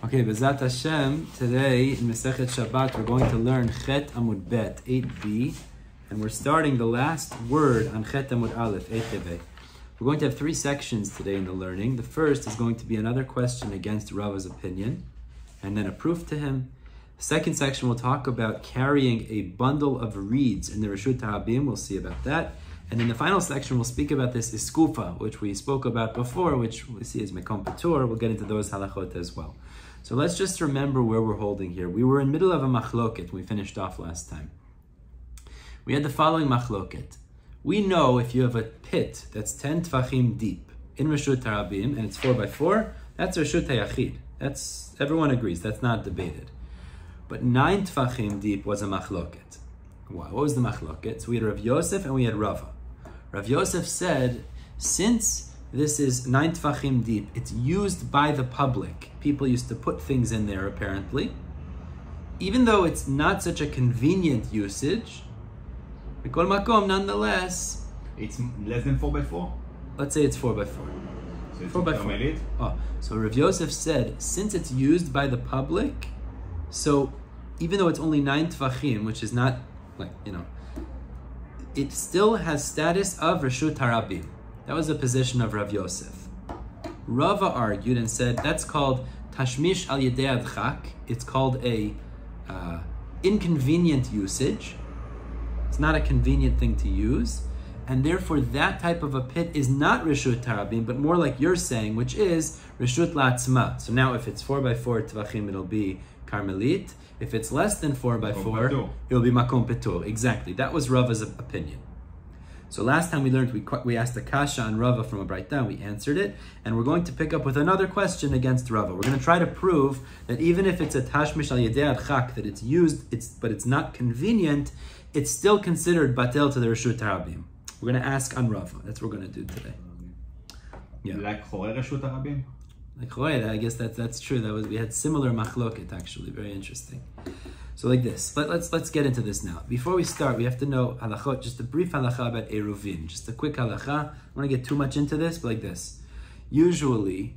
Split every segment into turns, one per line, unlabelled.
Okay, B'ezrat Hashem, today in Masechet Shabbat we're going to learn Chet Amud Bet, 8b, and we're starting the last word on Chet Amud Aleph, 8b. We're going to have three sections today in the learning. The first is going to be another question against Rava's opinion, and then a proof to him. The second section will talk about carrying a bundle of reeds in the Reshut HaRabim. We'll see about that. And in the final section, we'll speak about this iskupa, which we spoke about before, which we see as mekom patur. We'll get into those halachot as well. So let's just remember where we're holding here. We were in the middle of a machloket when we finished off last time. We had the following machloket. We know if you have a pit that's 10 tvachim deep in Reshut HaRabim, and it's 4x4, that's Reshut HaYachid. That's, everyone agrees, that's not debated. But 9 tvachim deep was a machloket. Wow, what was the machloket? So we had Rav Yosef and we had Rava. Rav Yosef said, since this is 9 tvachim deep, it's used by the public. People used to put things in there apparently. Even though it's not such a convenient usage, Mikol Makom, nonetheless,
it's less than 4x4?
Let's say it's 4x4.
So it's
4x4. Oh, so Rav Yosef said, since it's used by the public, so even though it's only 9 tvachim, which is not, like, you know, it still has status of Reshut HaRabim. That was the position of Rav Yosef. Rava argued and said that's called tashmish al yedei adchak. It's called a inconvenient usage. It's not a convenient thing to use, and therefore that type of a pit is not Reshut HaRabim, but more like you're saying, which is Reshut La'atzma. So now if it's 4x4 tvachim, it'll be Carmelit. If it's less than 4x4, it'll be Makom Petur. Exactly. That was Rava's opinion. So last time we learned, we asked a kasha on Rava from a Braita, we answered it, and we're going to pick up with another question against Rava. We're going to try to prove that even if it's a tashmish al yedei adchak, that it's used, but it's not convenient, it's still considered batel to the Reshut HaRabim. We're going to ask on Rava. That's what we're going to do today.
Yeah. Like Chorei Reshut HaRabim?
Like Chorei, I guess that's true. We had similar machloket actually. Very interesting. So like this, let's get into this now. Before we start, we have to know halachot, just a brief halacha about eruvin, just a quick halacha. I don't want to get too much into this, but like this. Usually,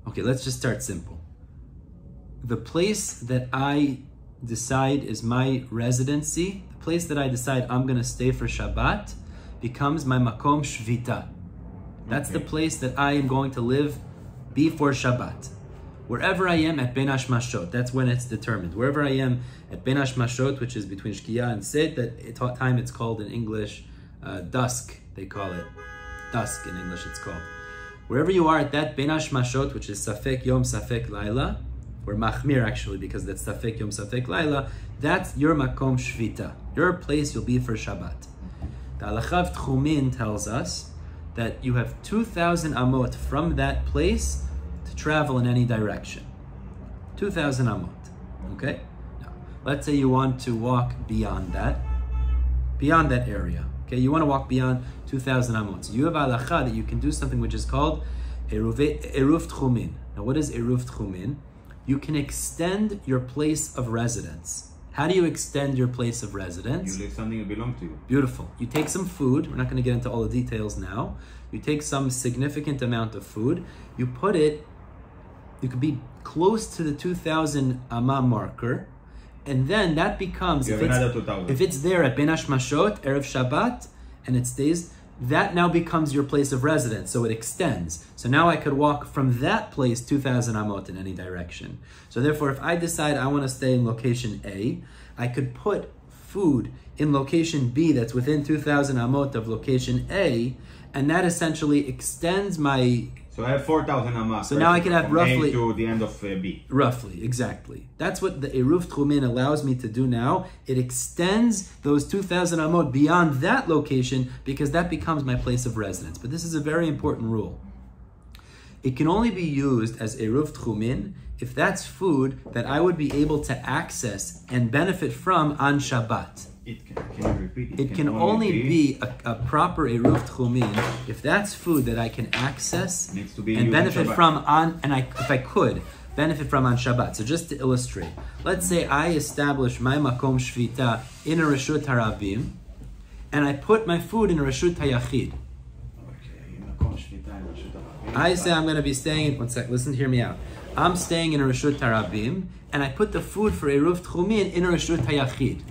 okay, let's just start simple. The place that I decide is my residency, the place that I decide I'm going to stay for Shabbat, becomes my makom shvita. That's the place that I am going to live before Shabbat. Wherever I am at Ben Hashmashot, that's when it's determined. Wherever I am at Ben Hashmashot, which is between Shkia and Sit, that time it's called in English dusk, they call it. Dusk in English it's called. Wherever you are at that Ben Hashmashot, which is Safek Yom Safek Laila, or Machmir actually, because that's Safek Yom Safek Laila, that's your Makom Shvita, your place you'll be for Shabbat. The Halacha of Tchumin tells us that you have 2,000 amot from that place to travel in any direction. 2,000 amot, okay? Now, let's say you want to walk beyond that area, okay? You want to walk beyond 2,000 amot. So you have halacha that you can do something which is called eruv tchumin. Now, what is eruv tchumin? You can extend your place of residence. How do you extend your place of residence?
You leave something that belongs to you.
Beautiful. You take some food. We're not going to get into all the details now. You take some significant amount of food. You put it, you could be close to the 2,000 amma marker. And then that becomes, if it's there at Ben Hashmashot, Erev Shabbat, and it stays, that now becomes your place of residence. So it extends. So now I could walk from that place 2,000 amot in any direction. So therefore, if I decide I want to stay in location A, I could put food in location B that's within 2,000 amot of location A, and that essentially extends my...
So I have 4,000 amot.
So now I can have roughly...
A to the end of B.
Roughly, exactly. That's what the eruv tchumin allows me to do now. It extends those 2,000 amot beyond that location because that becomes my place of residence. But this is a very important rule. It can only be used as eruv tchumin if that's food that I would be able to access and benefit from on Shabbat. It can only be a proper eruv tchumin if that's food that I can access and benefit from if I could benefit from on Shabbat. So just to illustrate, let's say I establish my makom shvita in a Reshut HaRabim, and I put my food in a Reshut HaYachid.
Okay, makom shvita in Reshut HaRabim.
I say I'm going to be staying in, one sec, listen, hear me out. I'm staying in a Reshut Harabim, and I put the food for Eruv Tchumin in a Reshut Hayachid.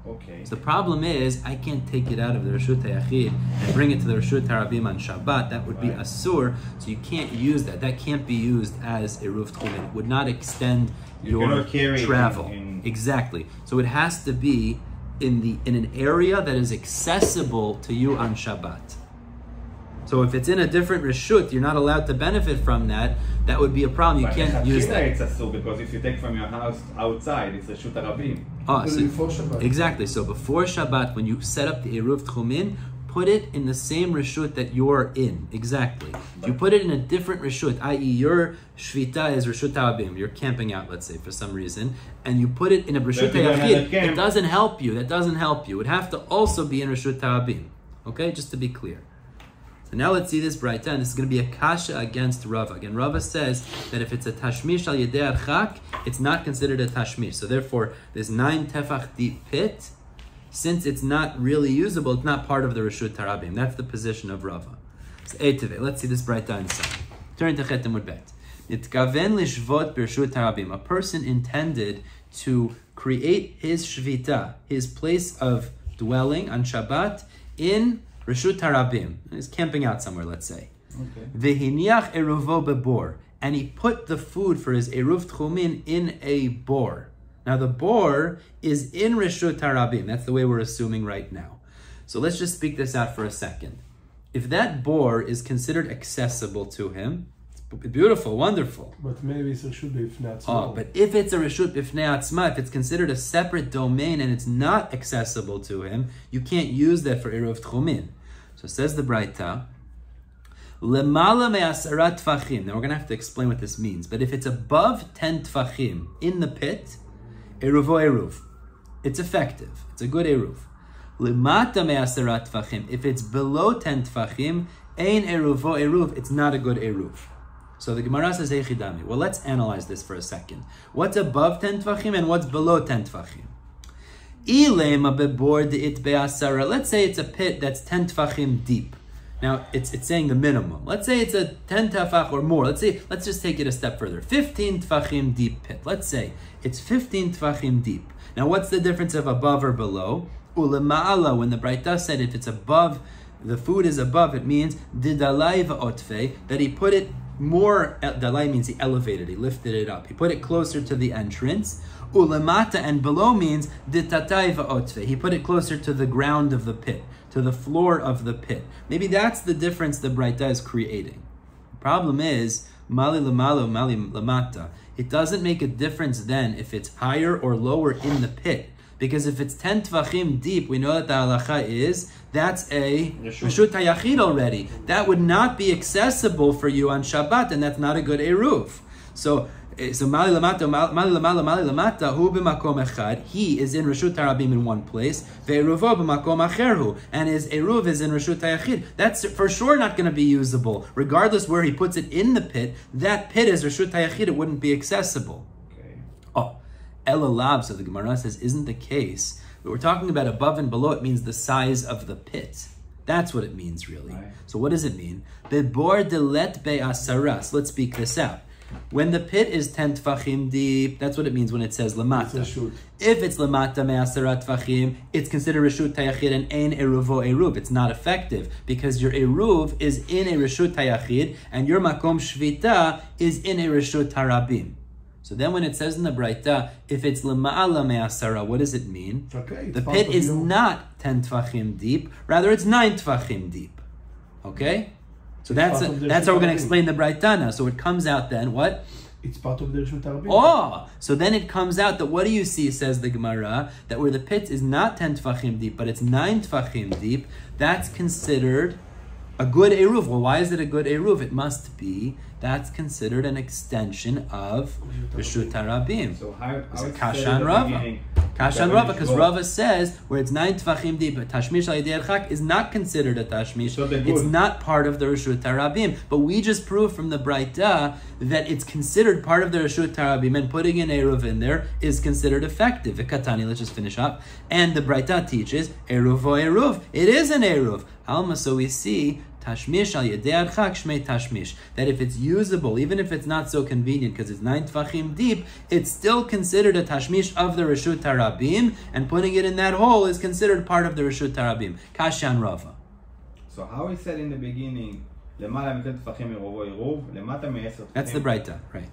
Okay.
So the problem is, I can't take it out of the Reshut Hayachid and bring it to the Reshut Harabim on Shabbat. That would be asur, so you can't use that. That can't be used as Eruv Tchumin. It would not extend your travel. Exactly. So it has to be in an area that is accessible to you on Shabbat. So if it's in a different reshut, you're not allowed to benefit from that. That would be a problem. You can't use that.
It's asur because if you take from your house outside, it's reshut harabim.
Before Shabbat.
Exactly. So before Shabbat, when you set up the Eruv Tchumin, put it in the same reshut that you're in. Exactly. If you put it in a different reshut, i.e. your shvita is reshut harabim, you're camping out, let's say, for some reason, and you put it in a reshut hayachid, it doesn't help you. That doesn't help you. It would have to also be in reshut harabim. Okay, just to be clear. So now let's see this Braita, and this is going to be a kasha against Rava. Again, Rava says that if it's a tashmish al yedei archak, it's not considered a tashmish. So therefore, this 9 tefach deep pit, since it's not really usable, it's not part of the Reshut Harabim. That's the position of Rava. So let's see this Braita inside. Turn to Chet Amud Bet. Nitkaven lishvot b'Reshut Harabim. A person intended to create his shvita, his place of dwelling on Shabbat, in Reshut Harabim. He's camping out somewhere, let's say. V'hiniach eruvo bebor. And he put the food for his Eruv Tchumin in a bor. Now the bor is in Reshut Harabim. That's the way we're assuming right now. So let's just speak this out for a second. If that bor is considered accessible to him, it's beautiful, wonderful.
But maybe it's a Reshut B'Ifnei Atzma.
But if it's a Reshut B'Ifnei Atzma, if it's considered a separate domain and it's not accessible to him, you can't use that for Eruv Tchumin. So says the Braita, Lemala me'asara tfachim. Now we're going to have to explain what this means. But if it's above 10 tfachim in the pit, Eruvo Eruv. It's effective. It's a good Eruv. Limata me'asara tfachim. If it's below 10 tfachim, ein Eruvo Eruv. It's not a good Eruv. So the Gemara says, Eichidami. Well, let's analyze this for a second. What's above 10 tfachim and what's below 10 tfachim? Let's say it's a pit that's 10 tfachim deep. Now, it's saying the minimum. Let's say it's a 10 tefach or more. Let's just take it a step further. 15 tfachim deep pit. Let's say it's 15 tfachim deep. Now, what's the difference of above or below? Ulema'ala, when the Braita said if it's above, the food is above, it means didalai va'otfe, that he put it more, dalai means he elevated, he lifted it up. He put it closer to the entrance. Ulemata, and below means ditatai va'otve, he put it closer to the ground of the pit, to the floor of the pit. Maybe that's the difference the Braita is creating. The problem is, mali lamalo, mali lamata. It doesn't make a difference then if it's higher or lower in the pit. Because if it's 10 tvachim deep, we know that the halacha is, that's a Reshut Hayachid already. That would not be accessible for you on Shabbat, and that's not a good Eruv. So mali lamata, mali lamata, hu b'makom echad. He is in Reshut Harabim in one place. Ve'eruvo b'makom acherhu, and his Eruv is in Reshut Hayachid. That's for sure not going to be usable, regardless where he puts it in the pit. That pit is Reshut Hayachid. It wouldn't be accessible. Elalab, so the Gemara says, isn't the case. But we're talking about above and below. It means the size of the pit. That's what it means, really. Right. So what does it mean? Bebor delet be'asaras. Let's speak this out. When the pit is 10 tfachim deep, that's what it means when it says lamata. If it's lamata me'asara tfachim, it's considered reshut hayachid and ein eruvo eruv. It's not effective because your eruv is in a reshut hayachid and your makom shvita is in a reshut harabim. So then when it says in the Braita, if it's lema'ala me'asara, what does it mean?
Okay,
the pit is not 10 tfachim deep, rather it's 9 tfachim deep. Okay? So that's how we're going to explain the Braita now. So it comes out then, what?
It's part of the Reshut Harabim.
Oh! So then it comes out that what do you see, says the Gemara, that where the pit is not 10 tfachim deep, but it's 9 tfachim deep, that's considered a good Eruv. Well, why is it a good Eruv? It must be that's considered an extension of Reshut Harabim.
So how
Kasha and Rava. Kasha and Rava, because Rava says where it's 9 tfachim deep, but Tashmish al yedei archak is not considered a Tashmish. So it's not part of the Reshut Harabim. But we just proved from the Braita that it's considered part of the Reshut Harabim, and putting an Eruv in there is considered effective. Katani, let's just finish up. And the Braita teaches Eruvo Eruv. It is an Eruv. Alma, so we see Tashmish al yedei archak shmei tashmish. That if it's usable, even if it's not so convenient because it's 9 tfachim deep, it's still considered a tashmish of the Reshut Harabim, and putting it in that hole is considered part of the Reshut Harabim. Kashan Rava.
So how he said in the beginning, למעלה מ10 טפחים עירובו עירוב, למטה מ10 טפחים.
That's the Braita, right?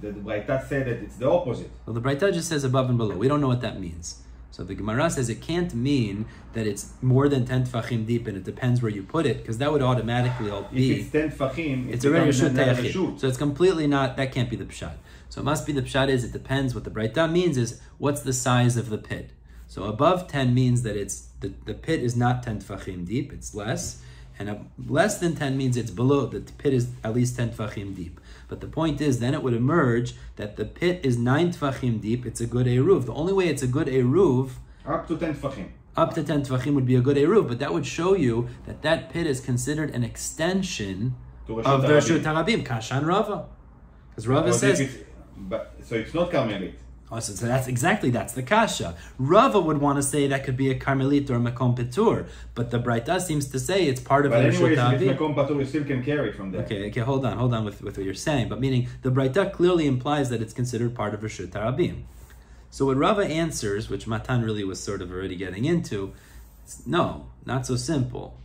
The Braita said that it's the opposite.
Well, the Braita just says above and below. We don't know what that means. So the Gemara says it can't mean that it's more than 10 tfachim deep, and it depends where you put it, because that would automatically all be.
If it's 10 tfachim,
it's already Reshut Tayachid. So it's completely not, that can't be the Pshat. So it must be the Pshat is, it depends. What the Braita means is, what's the size of the pit? So above 10 means that it's, the pit is not 10 tfachim deep, it's less. And less than 10 means it's below, the pit is at least 10 tfachim deep. But the point is, then it would emerge that the pit is 9 tfachim deep, it's a good Eruv. The only way it's a good Eruv,
up to 10 tfachim.
Up to 10 tfachim would be a good Eruv, but that would show you that that pit is considered an extension of the Reshut Harabim, Kashan Rava. Because Rava says...
So it's not Carmelit.
Oh, so that's the kasha. Rava would want to say that could be a Carmelit or a Makom Petur, but the Braita seems to say it's part of the Reshut Harabim.
But anyways, if it's Makom Petur, you still can carry from there.
Okay, hold on with what you're saying, but meaning the Braita clearly implies that it's considered part of Reshut Harabim. So what Rava answers, which Matan really was sort of already getting into, no, not so simple.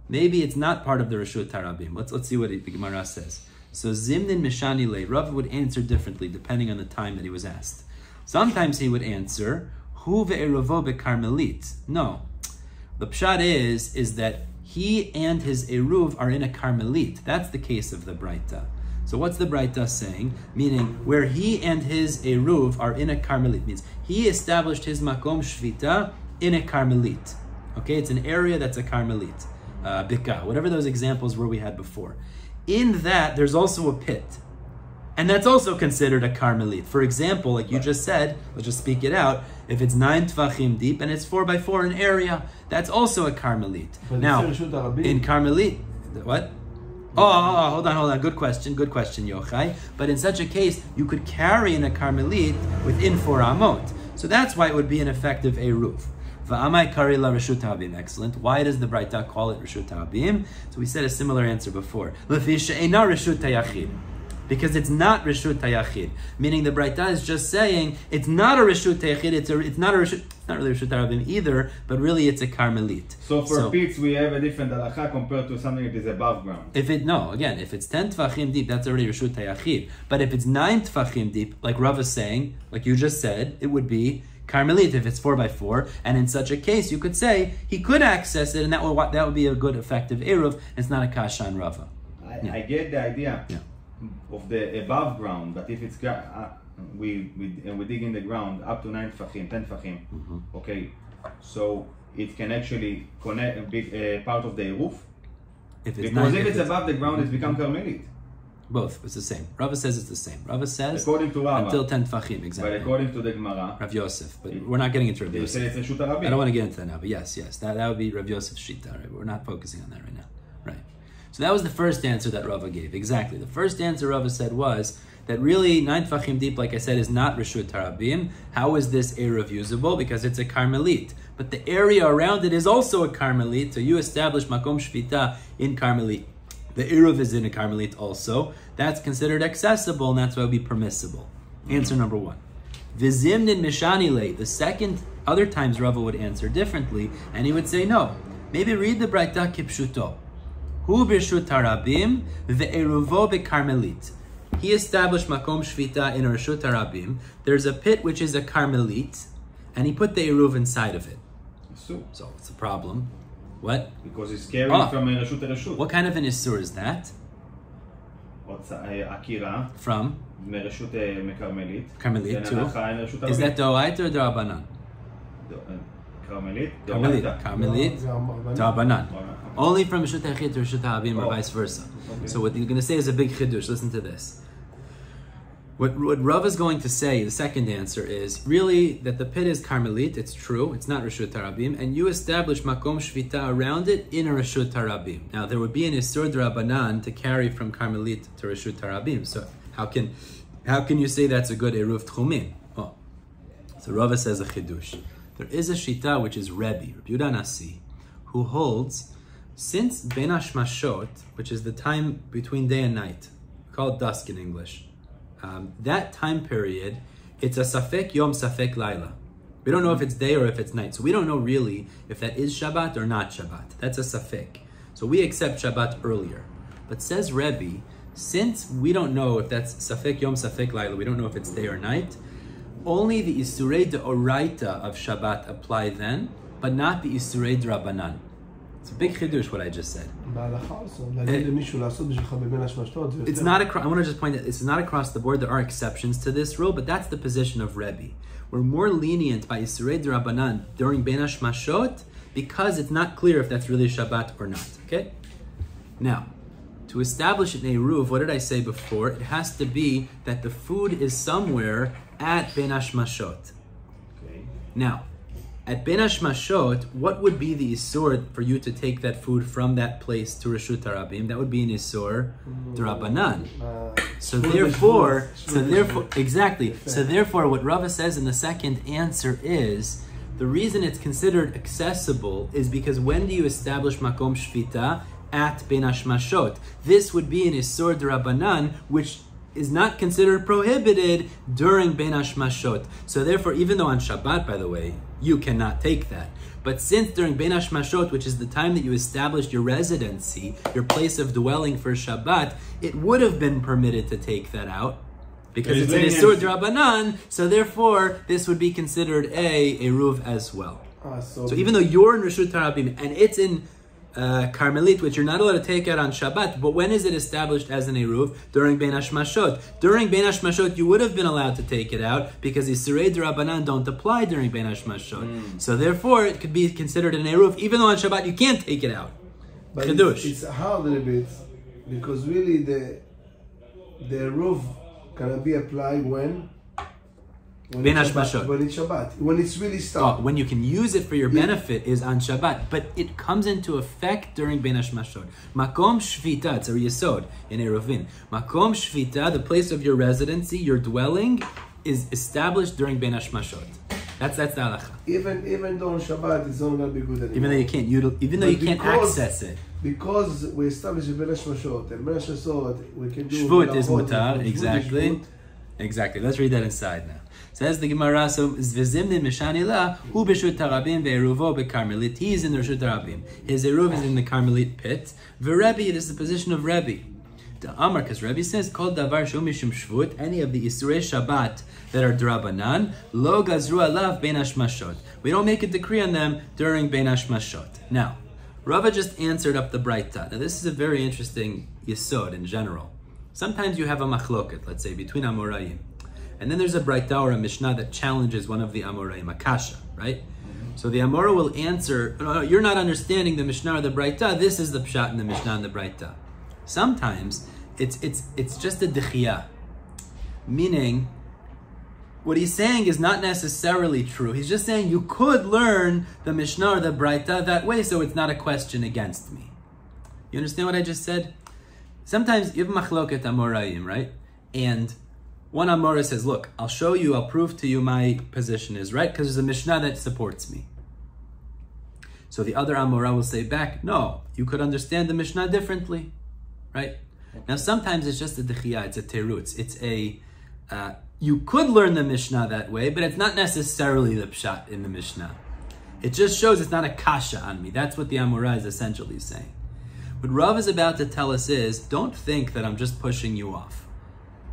Maybe it's not part of the Reshut Harabim. Let's see what the Gemara says. So Zimnin Mishani Le, Rava would answer differently depending on the time that he was asked. Sometimes he would answer, Hu ve'erovo be'karmelit. No. The pshat is that he and his eruv are in a karmelit. That's the case of the Braita. So what's the Braita saying? Meaning, where he and his eruv are in a karmelit. Means he established his makom shvita in a karmelit. Okay, it's an area that's a karmelit. Bika, whatever those examples were we had before. In that, there's also a pit. And that's also considered a karmelit. For example, like you just said, let's just speak it out, if it's 9 tvachim deep and it's 4x4 in area, that's also a karmelit. Now, in karmelit, what? Oh, hold on. Good question, Yochai. But in such a case, you could carry in a karmelit within 4 amot. So that's why it would be an effective eruv. Va'amai kari la Reshut Harabim. Excellent. Why does the Braita call it Reshut Harabim? So we said a similar answer before. Lefi she'eina Reshut Hayachid. Because it's not Reshut Hayachid. Meaning the Braita is just saying it's not a Reshut Hayachid, it's not really Reshut Harabim either, but really it's a Karmelit.
So for pits we have a different halacha compared to something that is above ground.
If it's 10 Tfachim deep, that's already Reshut Hayachid. But if it's 9 Tfachim deep, like Rava is saying, like you just said, it would be Karmelit if it's 4x4, and in such a case you could say he could access it, and that would be a good effective eruv. It's not a kasha and Rava.
I get the idea of the above ground, but if it's we dig in the ground up to 9 tfachim, 10 tfachim, okay, so it can actually connect a big part of the eruv. If it's above the ground, it's become Karmelit.
Both, it's the same. Rava says it's the same. Rava says
according to Rava,
until 10 tfachim, exactly.
But according to the Gemara,
Rav Yosef. But we're not getting into Rav Yosef.
They say it's Reshut Harabim.
I don't want to get into that now, but yes, that would be Rav Yosef's shita. Right? We're not focusing on that right now. Right. So that was the first answer that Rava gave. Exactly. The first answer Rava said was that really 9 tfachim deep, like I said, is not Reshut Harabim. How is this eruv usable? Because it's a karmelit. But the area around it is also a karmelit. So you establish makom shvita in karmelit. The eruv is in a karmelit also. That's considered accessible, and that's why it would be permissible. Answer number 1. Vizimnin mishanile. The second, other times Rava would answer differently, and he would say no. Maybe read the Braita kipshuto. Hu b'reshut harabim ve'eruvo bekarmelit. He established makom shvita in a Reshut Harabim. There's a pit which is a karmelit, and he put the eruv inside of it. So it's a problem. What?
Because it's carrying from a Reshut to Reshut.
What kind of an isur is that?
Akira.
From?
Reshut Mekarmelit.
Karmelit too. Is that Doraita or Darabanan?
Karmelit.
Karmelit. Darabanan. Only from Reshut Hayachid to Reshut Harabim or vice versa. Okay. So what you're going to say is a big chidush. Listen to this. What Rav is going to say, the second answer is really that the pit is Karmelit, it's true, it's not Reshut Harabim, and you establish Makom Shvita around it in a Reshut Harabim. Now there would be an Isur D'Rabanan to carry from Karmelit to Reshut Harabim. So how can you say that's a good Eruv Tchumim? Oh. So Rava says a chidush. There is a Shita which is Rebbe, Rabbi Yehuda Nasi, who holds since Ben Hashmashot, which is the time between day and night, we call it dusk in English, that time period, it's a safek yom, safek laila. We don't know if it's day or if it's night. So we don't know really if that is Shabbat or not Shabbat. That's a safek. So we accept Shabbat earlier. But says Rebbe, since we don't know if that's safek yom, safek laila, we don't know if it's day or night, only the isurei deoraita of Shabbat apply then, but not the isurei drabanan. It's a big chidush what I just said. It's not across. I want to just point out it's not across the board. There are exceptions to this rule, but that's the position of Rebbe. We're more lenient by isurei drabanan during Ben Hashmashot because it's not clear if that's really Shabbat or not. Okay. Now, to establish an eruv, what did I say before? It has to be that the food is somewhere at Ben Hashmashot.
Okay.
Now, at Ben Hashmashot, what would be the isur for you to take that food from that place to Reshut Harabim? That would be an isur d'Rabbanan. So therefore, exactly. So therefore, what Rava says in the second answer is, the reason it's considered accessible is because when do you establish Makom Shvita? At Ben Hashmashot. This would be an isur d'Rabbanan, which is not considered prohibited during Ben Hashmashot. So therefore, even though on Shabbat, by the way, you cannot take that. But since during Ben Hashmashot, which is the time that you established your residency, your place of dwelling for Shabbat, it would have been permitted to take that out because it's an isur d'Rabbanan. So therefore, this would be considered a eruv as well. So even though you're in Reshut Harabim and it's in Carmelit, which you're not allowed to take out on Shabbat, but when is it established as an eruv? During Ben Hashmashot. During Ben Hashmashot, you would have been allowed to take it out because the Isurei D'Rabbanan don't apply during Ben Hashmashot. So therefore, it could be considered an eruv, even though on Shabbat you can't take it out.
But it's hard a little bit because really the eruv can be applied when
Ben Hashmashot.
When it's Shabbat. When it's really stopped.
When you can use it for your benefit is on Shabbat, but it comes into effect during Ben Hashmashot. Makom Shvita, it's a yesod in Eruvin. Makom Shvita, the place of your residency, your dwelling, is established during Ben Hashmashot. That's the halacha.
Even though on Shabbat it's not going to be good anymore.
Even though you can't access it.
Because we established Ben Hashmashot, and Ben Hashmashot we can do
Shvut is mutar, exactly. Exactly. Let's read that inside now. Says the Gemara, so Zvizimni Mishanila, Hu B'Shut Harabim Ve'eruvo Be'Karmelit. He is in the Reshut Harabim. His eruv is in the Carmelit pit. Ve'Rebbe, this is the position of Rebbe. The Amar, because Rebbe says, Kol Davar Shu Mishum Shvut, any of the Isurei Shabbat that are D'Rabanan, Lo Gazru Alav Ben Hashmashot. We don't make a decree on them during Ben Hashmashot. Now, Rava just answered up the Braita. Now, this is a very interesting yesod in general. Sometimes you have a machloket, let's say, between Amoraim. And then there's a Braita or a Mishnah that challenges one of the Amoraim, a Kasha, right? So the Amora will answer, no, you're not understanding the Mishnah or the Braita, this is the Pshat in the Mishnah and the Braita. Sometimes it's just a Dechiyah, meaning what he's saying is not necessarily true. He's just saying you could learn the Mishnah or the Braita that way, so it's not a question against me. You understand what I just said? Sometimes you have machloket Amoraim, right? And one Amora says, look, I'll show you, I'll prove to you my position is right, because there's a Mishnah that supports me. So the other Amora will say back, no, you could understand the Mishnah differently, right? Now sometimes it's just a dechiyah, it's a terutz, it's a, you could learn the Mishnah that way, but it's not necessarily the pshat in the Mishnah. It just shows it's not a kasha on me. That's what the Amora is essentially saying. What Rav is about to tell us is, don't think that I'm just pushing you off.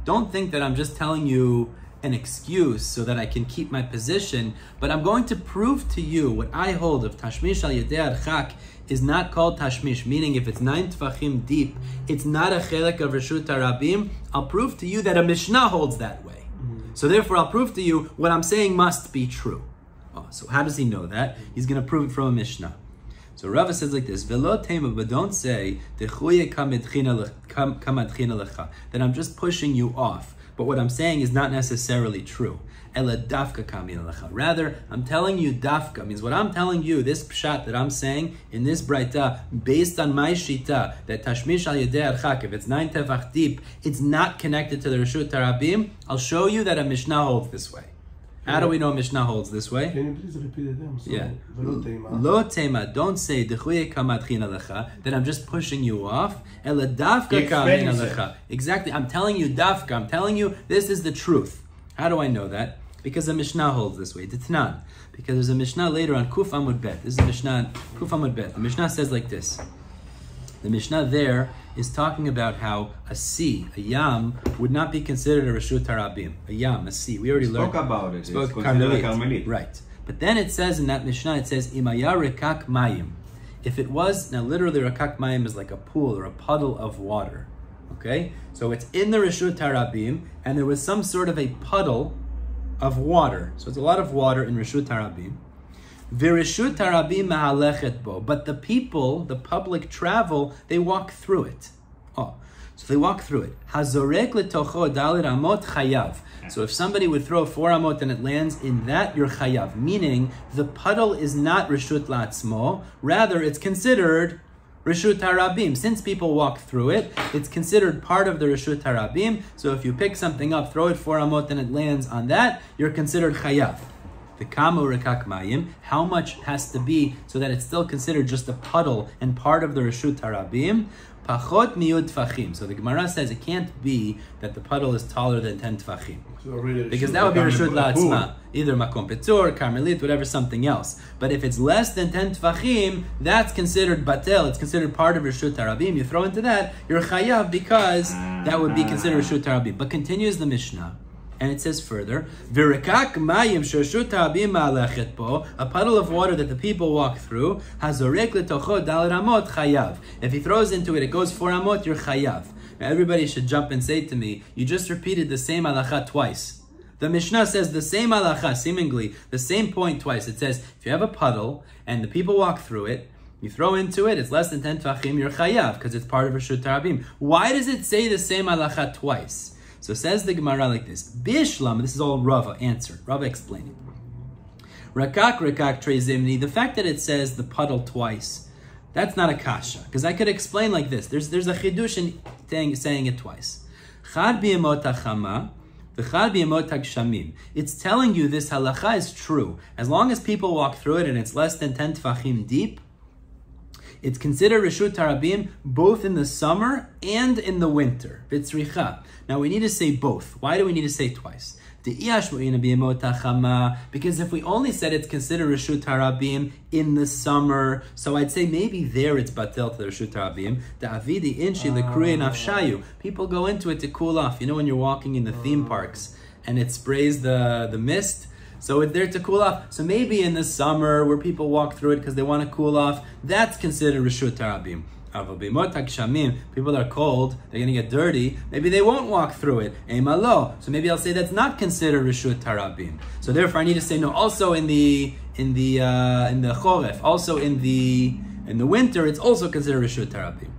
Don't think that I'm just telling you an excuse so that I can keep my position, but I'm going to prove to you what I hold of Tashmish al Yedei Archak is not called Tashmish, meaning if it's 9 tfachim deep, it's not a chelek of Reshut Harabim. I'll prove to you that a Mishnah holds that way. So therefore I'll prove to you what I'm saying must be true. Oh, so how does he know that? He's going to prove it from a Mishnah. So Rava says like this, Velo tema, but don't say that I'm just pushing you off. But what I'm saying is not necessarily true. Rather, I'm telling you dafka, means what I'm telling you, this pshat that I'm saying in this braita, based on my shita, that tashmish al yedei archak, if it's 9 tefach deep, it's not connected to the Reshut Harabim. I'll show you that a Mishnah holds this way. How do we know Mishnah holds this way?
Can you please repeat it again? So,
Yeah.
Lo
tema, don't say that I'm just pushing you off. Exactly, I'm telling you dafka, I'm telling you this is the truth. How do I know that? Because the Mishnah holds this way. Ditnan. Because there's a Mishnah later on Kuf Amud Bet. This is a Mishnah on Kuf Amud Bet. The Mishnah says like this. The Mishnah there is talking about how a sea, a yam, would not be considered a Reshut Harabim. A yam, a sea. We already learned.
Spoke about it.
Spoke
it's considered a Carmelit.
Right. But then it says in that Mishnah, it says, Imaya Rekak Mayim. If it was, now literally Rekak Mayim is like a pool or a puddle of water. Okay? So it's in the Reshut Harabim, and there was some sort of a puddle of water. So it's a lot of water in Reshut Harabim. Vireshut Harabim mahalechet bo. But the people, the public travel, they walk through it. Oh, so they walk through it. Hazorek letocho dalit amot chayav. So if somebody would throw 4 amot and it lands in that, you're chayav. Meaning, the puddle is not Reshut la'atzmo. Rather, it's considered Reshut Harabim. Since people walk through it, it's considered part of the Reshut Harabim. So if you pick something up, throw it 4 amot and it lands on that, you're considered chayav. The kamo rekak mayim, how much has to be so that it's still considered just a puddle and part of the Reshut Harabim? Pachot miyud tfachim. So the Gemara says it can't be that the puddle is taller than 10 tfachim.
So really
Because that would be Reshut la'atzma. Either makom petzur, karmelit, whatever, something else. But if it's less than 10 tfachim, that's considered batel. It's considered part of Reshut Harabim. You throw into that, you're chayav because that would be considered Reshut Harabim. But continues the Mishnah. And it says further, V'rekak mayim sheshut harabim ma'alechet bo, a puddle of water that the people walk through, hazorek letocho dalet amot chayav. If he throws into it, it goes 4 amot, you're chayav. Now everybody should jump and say to me, you just repeated the same halacha twice. The Mishnah says the same halacha, seemingly, the same point twice. It says, if you have a puddle, and the people walk through it, you throw into it, it's less than 10 tvachim, you're chayav, because it's part of Reshut Harabim. Why does it say the same halacha twice? So says the Gemara like this. Bishlam, this is all Rava answered. Rava explaining. Rekak trezimni, the fact that it says the puddle twice, that's not a kasha. Because I could explain like this. There's a chidush in saying it twice. Chad b'yemot hachama, v'chad b'yemot hagshamim. It's telling you this halacha is true. As long as people walk through it and it's less than 10 tfachim deep, it's considered Reshut Harabim both in the summer and in the winter. Vitzricha. Now we need to say both. Why do we need to say twice? Because if we only said it's considered Reshut Harabim in the summer, so I'd say maybe there it's batel to the Reshut Harabim. People go into it to cool off. You know when you're walking in the theme parks and it sprays the mist? So it's there to cool off. So maybe in the summer where people walk through it because they want to cool off, that's considered Reshut Harabim. People are cold, they're going to get dirty, maybe they won't walk through it. So maybe I'll say that's not considered Reshut Harabim. So therefore I need to say no, also in the Choref, also in the winter, it's also considered Reshut Harabim.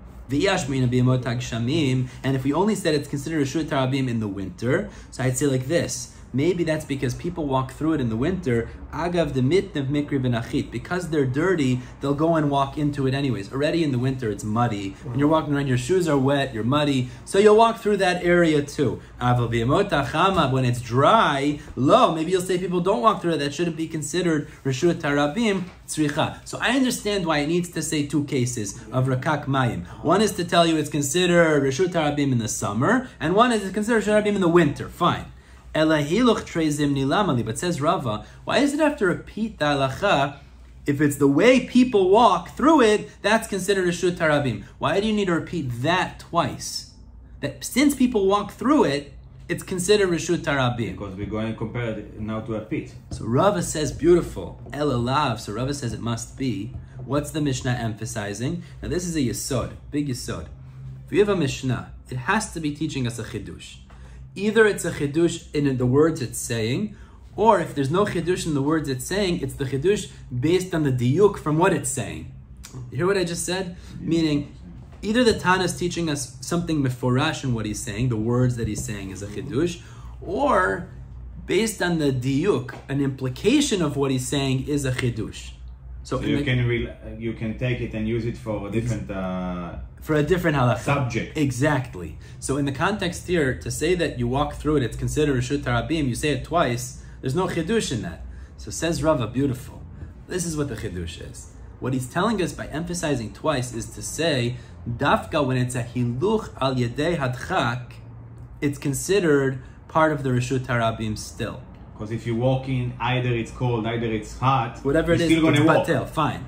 And if we only said it's considered Reshut Harabim in the winter, so I'd say like this. Maybe that's because people walk through it in the winter. Agav de mitnev mikri v'nachit. Because they're dirty, they'll go and walk into it anyways. Already in the winter, it's muddy. When you're walking around, your shoes are wet, you're muddy. So you'll walk through that area too. When it's dry, maybe you'll say people don't walk through it. That shouldn't be considered Reshut Harabim tzricha. So I understand why it needs to say 2 cases of Rekak Mayim. One is to tell you it's considered Reshut Harabim in the summer, and one is considered Reshut Harabim in the winter. Fine. But says Rava, why does it have to repeat the halacha? If it's the way people walk through it, that's considered Reshut Harabim. Why do you need to repeat that twice? That since people walk through it, it's considered Reshut Harabim.
Because we're going to compare it now to a pit.
So Rava says beautiful. Elalav. So Rava says it must be. What's the Mishnah emphasizing? Now this is a yesod, big yesod. If you have a Mishnah, it has to be teaching us a chidush. Either it's a chidush in the words it's saying, or if there's no chidush in the words it's saying, it's the chidush based on the diyuk from what it's saying. You hear what I just said? Meaning, either the Tana is teaching us something meforash in what he's saying, the words that he's saying is a chidush, or based on the diyuk, an implication of what he's saying is a chidush.
So you can take it and use it for a different
for a different halakha
subject.
Exactly. So in the context here, to say that you walk through it, it's considered Reshut Harabim. You say it twice. There's no chidush in that. So says Rava, beautiful. This is what the chidush is. What he's telling us by emphasizing twice is to say, dafka, when it's a hiluch al yedei hadchak, it's considered part of the Reshut HaRabim still.
Because if you walk in, either it's cold, either it's hot,
whatever it is, it's batel, fine.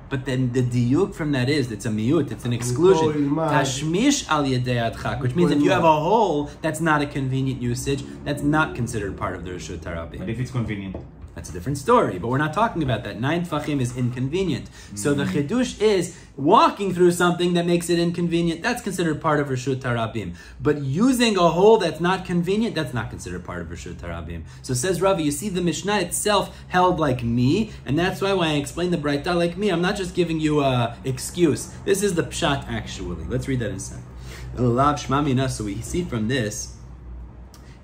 But then the diuk from that is, it's a miut, it's an exclusion. Tashmish al yedei adchak, which means if you have a hole that's not a convenient usage, that's not considered part of the Reshut HaRabim.
But if it's convenient?
That's a different story, but we're not talking about that. 9 tfachim is inconvenient. So the chidush is walking through something that makes it inconvenient. That's considered part of Reshut HaRabim. But using a hole that's not convenient, that's not considered part of Reshut HaRabim. So says Rava, you see the Mishnah itself held like me, and that's why when I explain the Braita like me, I'm not just giving you an excuse. This is the pshat actually. Let's read that in a second. So we see from this,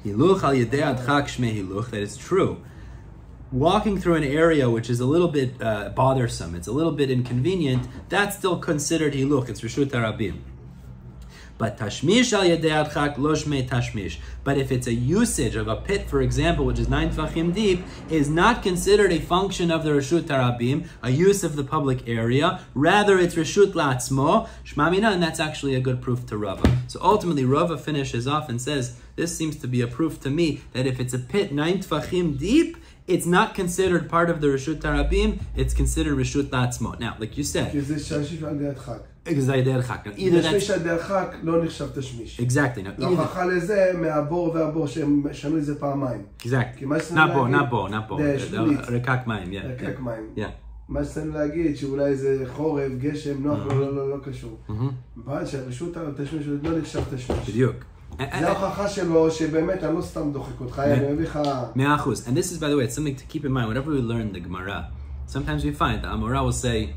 hiluch al yedei adchak shmei hiluch, that it's true. Walking through an area which is a little bit bothersome, it's a little bit inconvenient, that's still considered hiluch, it's Reshut HaRabim. But tashmish al yedei adchak lo shmei tashmish. But if it's a usage of a pit, for example, which is 9 tfachim deep, is not considered a function of the Reshut HaRabim, a use of the public area. Rather, it's Reshut la'atzmo, shma mina, and that's actually a good proof to Rava. So ultimately, Rava finishes off and says, this seems to be a proof to me that if it's a pit 9 tfachim deep, it's not considered part of the Reshut HaRabim, it's considered Reshut la'atzmo. Now, like you said, either that's... Exactly. Now, exactly. Not bo. Rekak mayim, yeah.
מה שצריך להגיד שאולי זה חורף, גשם, נוח, לא קשור. אבל שהרשות התשמיש לא נחשב תשמיש.
בדיוק.
זה ההוכחה שלו שבאמת אני לא סתם דוחק אותך, אני מביא לך...
100%. And this is, by the way, it's something to keep in mind. Whenever we learn the Gemara, sometimes we find the Amora will say,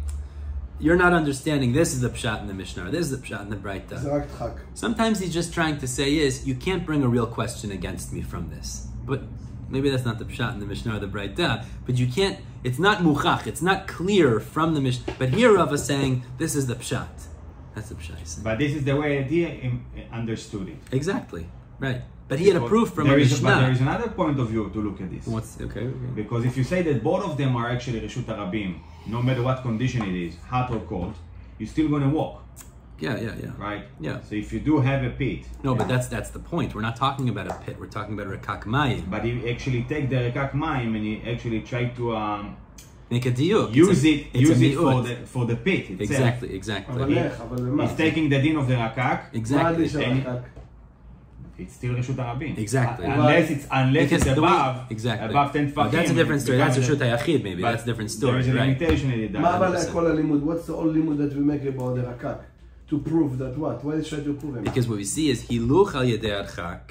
you're not understanding, this is the pshat in the Mishnah, this is the pshat in the Braita.
זה רק דחק.
Sometimes he's just trying to say is, you can't bring a real question against me from this. But maybe that's not the pshat in the Mishnah or the Braita, but you can't, it's not muchach, it's not clear from the Mishnah. But here Rava is saying, this is the pshat. That's the pshat he's saying.
But this is the way he understood it.
Exactly, right. But he had a proof from a Mishnah.
But there is another point of view to look at this.
Okay.
Because if you say that both of them are actually Reshut HaRabim, no matter what condition it is, hot or cold, you're still going to walk.
Yeah.
Right?
Yeah.
So if you do have a pit...
No, but that's the point. We're not talking about a pit. We're talking about rekak mayim.
But you actually take the rekak mayim and you actually try to...
make a diuk.
Use it for the pit itself.
Exactly.
He's taking the din of the rakak.
Exactly.
It's still Reshut HaRabim.
Exactly.
Unless it's above, above 10 tfachim.
That's a different story. That's Reshut HaYachid maybe. That's a different story.
There is a limitation in it.
What's the old limud that we make about the rakak? To prove that what? Why should you prove it?
Because what we see is hiluch al yedei adchak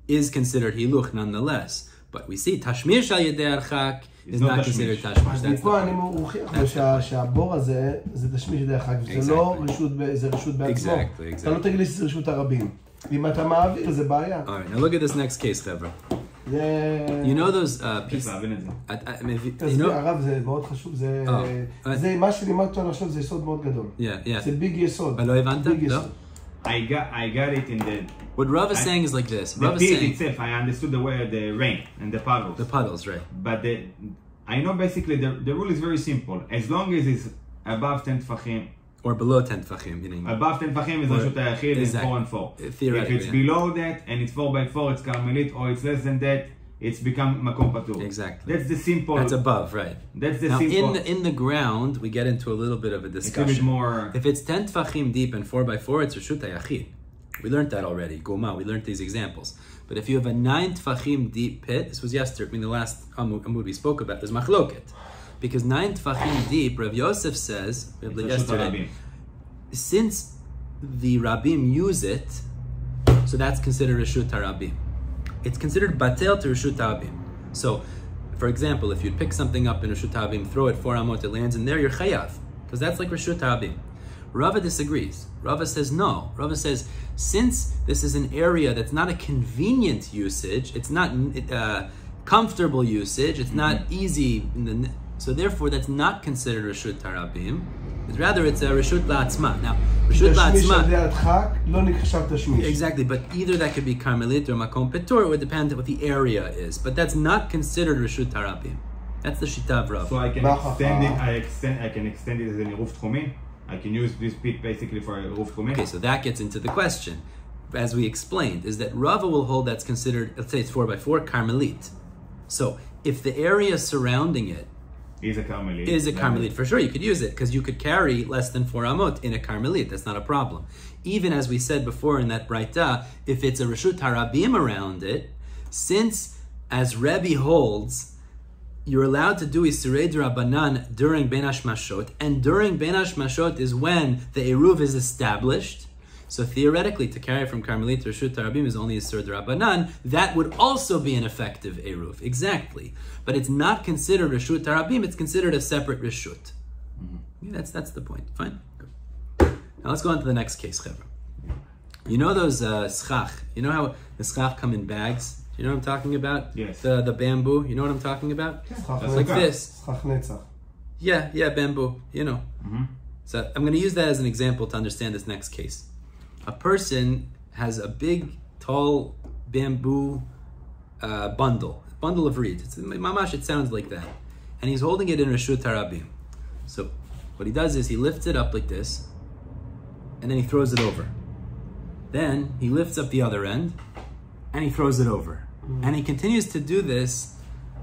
is considered hiluch nonetheless. But we see tashmish al yedei adchak is not considered tashmish.
מפה אני מוכיח שהבור הזה זה תשמיש ידי הדחק, זה לא רשות בעצמו. אתה לא תגיד לי שזה רשות הרבים. אם אתה מעביר זה בעיה.
Alright, now look at this next case, חבר'ה. You know those pieces...
הרב זה מאוד חשוב, זה מה שלימדת אותנו עכשיו זה יסוד מאוד גדול. זה ביג יסוד.
לא הבנת? לא?
I got it in the...
What Rava is saying is like this.
The pit itself, I understood the way the rain and the puddles.
The puddles, right.
But I know basically the rule is very simple. As long as it's above 10 tfachim,
or below 10 tfachim, meaning...
Above 10 tfachim is Reshut HaYachid, it's 4 and 4.
Theoretically,
if it's below that and it's 4 by 4, it's Carmelit, or it's less than that, it's become Makom Patur.
Exactly.
That's the simple...
That's above, right.
That's the
now,
simple...
in the ground, we get into a little bit of a discussion.
It's a bit more...
If it's 10 tfachim deep and 4 by 4, it's Reshut HaYachid. We learned that already. Goma, we learned these examples. But if you have a 9 tfachim deep pit, this was yesterday, the last Amud we spoke about, there's machloket. Because 9 tfachim deep, Rav Yosef says, yesterday, since the Rabim use it, so that's considered Reshut HaRabim. It's considered batel to Reshut HaRabim. So, for example, if you pick something up in Reshut HaRabim, throw it 4 amot, it lands in there, you're chayav. Because that's like Reshut HaRabim. Rava disagrees. Rava says no. Rava says, since this is an area that's not a convenient usage, it's not comfortable usage, it's not easy, So therefore, that's not considered Reshut Tarabim. Rather, it's a Reshut La'atzma. Now, Reshut La'atzma... Exactly, but either that could be Carmelit or Makom Petur. It would depend on what the area is. But that's not considered Reshut Tarabim. That's the Shita of Rava.
So I can extend it. I can extend it as an Iruf Tchumin. I can use this bit basically for Iruf Tchumin.
Okay, so that gets into the question. As we explained, is that Rava will hold that's considered, let's say it's 4x4, Carmelit. So if the area surrounding it
is a Carmelit.
Is a Carmelit, for sure. You could use it because you could carry less than 4 amot in a Carmelit. That's not a problem. Even as we said before in that Braita, if it's a Reshut Harabim around it, since as Rebbe holds, you're allowed to do Isurei D'Rabbanan during Ben Hashmashot, and during Ben Hashmashot is when the Eruv is established. So theoretically, to carry from Carmelit to Reshut Harabim is only Isurei D'Rabbanan. That would also be an effective Eruv, exactly. But it's not considered Reshut Harabim, it's considered a separate Reshut. Yeah, that's the point. Fine. Good. Now let's go on to the next case, Chevra. You know those schach? You know how the schach come in bags? You know what I'm talking about?
Yes.
The bamboo. You know what I'm talking about? It's like this. Yeah, bamboo. You know. So I'm going to use that as an example to understand this next case. A person has a big, tall bamboo bundle of reeds. It's mamash. It sounds like that, and he's holding it in Reshut Harabim. So what he does is he lifts it up like this, and then he throws it over. Then he lifts up the other end, and he throws it over. And he continues to do this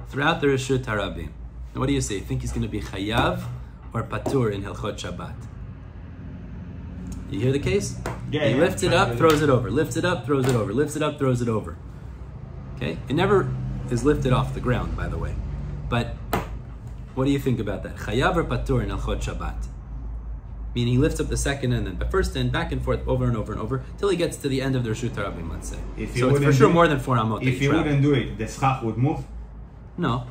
throughout the Reshut Harabim. Now what do you say? You think he's going to be chayav or patur in halachot Shabbat? You hear the case?
Yeah.
He lifts it up, throws it over. Lifts it up, throws it over. Lifts it up, throws it over. Okay? It never is lifted off the ground, by the way. But what do you think about that? Chayav or patur in halachot Shabbat? Meaning he lifts up the second end and the first end, back and forth, over and over and over, till he gets to the end of the Reshut Harabim, let's say. So it's for sure more than 4 amot.
If he wouldn't do it, the schach would move?
No.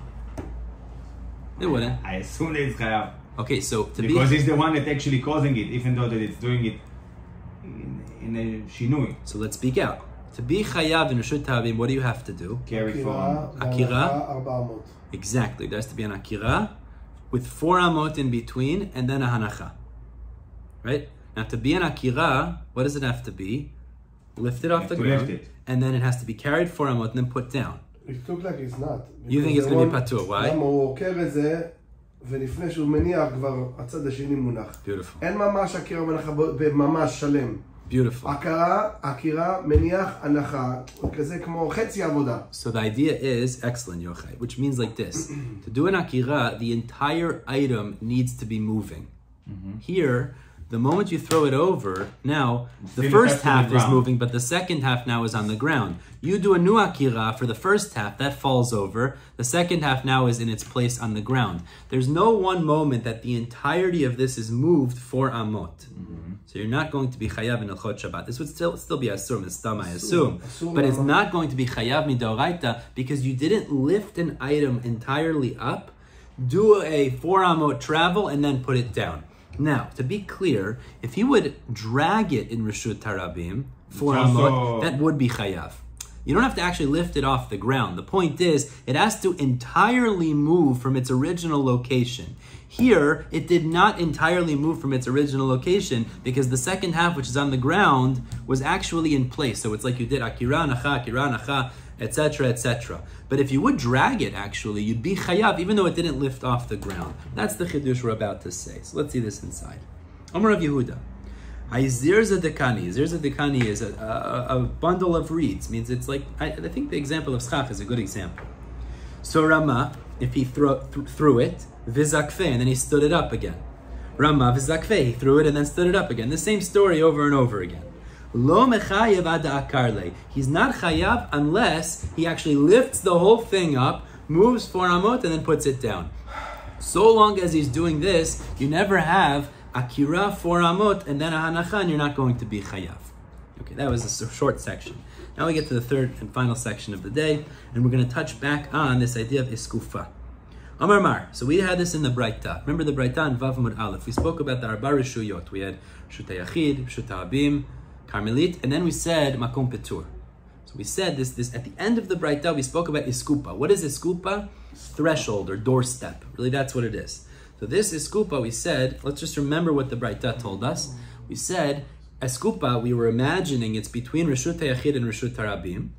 It wouldn't.
I assume that it's chayav.
Okay, so
because he's the one that's actually causing it, even though that it's doing it in a shinui.
So let's speak out. To be chayav in Reshut Harabim, what do you have to do?
Carry from
Akira. Exactly. There has to be an akira with 4 amot in between and then a hanacha. Right? Now to be an akira, what does it have to be? Lifted off the ground, and then it has to be carried 4 amot and then put down.
It looks like it's not.
You think it's going to be patur? Why? Beautiful.
אין ממש הכירה והנחה בממש שלם.
Beautiful.
הכירה, מניח, הנחה. כזה כמו חצי עבודה.
So the idea is, excellent Yochai, which means like this. To do an akira, the entire item needs to be moving. Here, the moment you throw it over, now the first half is moving, but the second half now is on the ground. You do a new akira for the first half, that falls over. The second half now is in its place on the ground. There's no one moment that the entirety of this is moved 4 amot. So you're not going to be chayav in halachot Shabbat. This would still be asur mistam, I assume. But it's not going to be chayav midoraita because you didn't lift an item entirely up, do a 4 amot travel, and then put it down. Now, to be clear, if you would drag it in Reshut Harabim, 4 amot, that would be chayav. You don't have to actually lift it off the ground. The point is, it has to entirely move from its original location. Here, it did not entirely move from its original location because the second half, which is on the ground, was actually in place. So it's like you did akira nacha, etc., etc. But if you would drag it, actually, you'd be chayav, even though it didn't lift off the ground. That's the chidush we're about to say. So let's see this inside. Amar of Yehuda. Zirza dekani is a bundle of reeds. Means it's like, I think the example of schach is a good example. So Rama, if he threw it, vizakfe, and then he stood it up again. Rama vizakfe, he threw it and then stood it up again. The same story over and over again. Lo mechayev ad akarle. He's not chayav unless he actually lifts the whole thing up, moves 4 amot, and then puts it down. So long as he's doing this, you never have akira 4 amot and then a hanacha, and you're not going to be chayav. Okay, that was a short section. Now we get to the third and final section of the day, and we're going to touch back on this idea of iskupa. Amar Mar. So we had this in the Braita. Remember the Braita in Vav Amud Aleph. We spoke about the Arba Reshuyot. We had Reshut HaYachid, Reshut HaAbim, Carmelit, and then we said Makom Petur. So we said this at the end of the Braita, we spoke about iskupa. What is iskupa? Threshold or doorstep. Really, that's what it is. So this iskupa, we said, let's just remember what the Braita told us. We said, iskupa, we were imagining it's between Reshut HaYachid and Reshut HaRabim.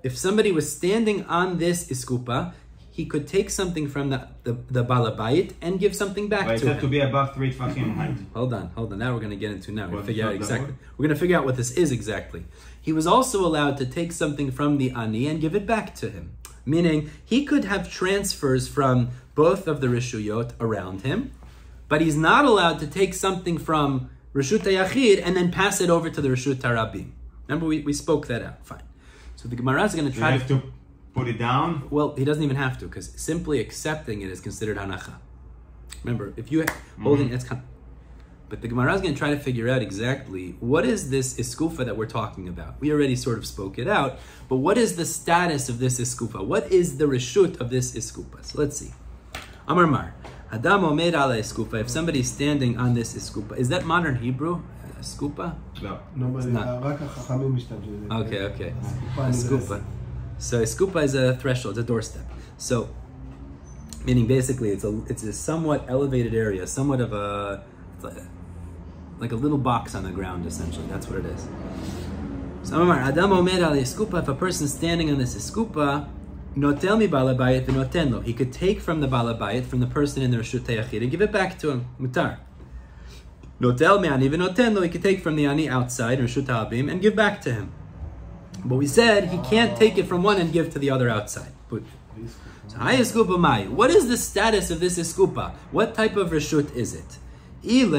If somebody was standing on this iskupa, he could take something from the balabayit and give something back to him. But it had
to be above 3 tefachim height.
Hold on. Now we're going to get into now. We're going to figure out exactly. We're going to figure out what this is exactly. He was also allowed to take something from the ani and give it back to him. Meaning, he could have transfers from both of the reshuyot around him, but he's not allowed to take something from Reshut HaYachid and then pass it over to the Reshut HaRabim. Remember, we spoke that out. Fine. So the Gemara is going to try
to put it down?
Well, he doesn't even have to, because simply accepting it is considered hanacha. Remember, if you holding it's but the Gemara is going to try to figure out exactly what is this iskufa that we're talking about. We already sort of spoke it out, but what is the status of this iskufa? What is the reshut of this iskupa? So let's see. Amar Mar, Adam omed ala iskupa. If somebody's standing on this iskupa, is that modern Hebrew? Iskupa?
No.
Okay. Iskupa. So iskupa is a threshold, it's a doorstep. So, meaning basically it's a somewhat elevated area, somewhat of like a little box on the ground, essentially. That's what it is. So Amar, Adam omed al iskupa. If a person's standing on this iskupa, notel mi balabayit v'noten lo. He could take from the balabayit, from the person in the Reshut HaYachid, and give it back to him. Mutar. Notel mi ani v'noten lo. He could take from the ani outside, Reshut HaRabim, and give back to him. But we said he can't take it from one and give to the other outside. So, iskupa mai. What is the status of this iskupa? What type of reshut is it? If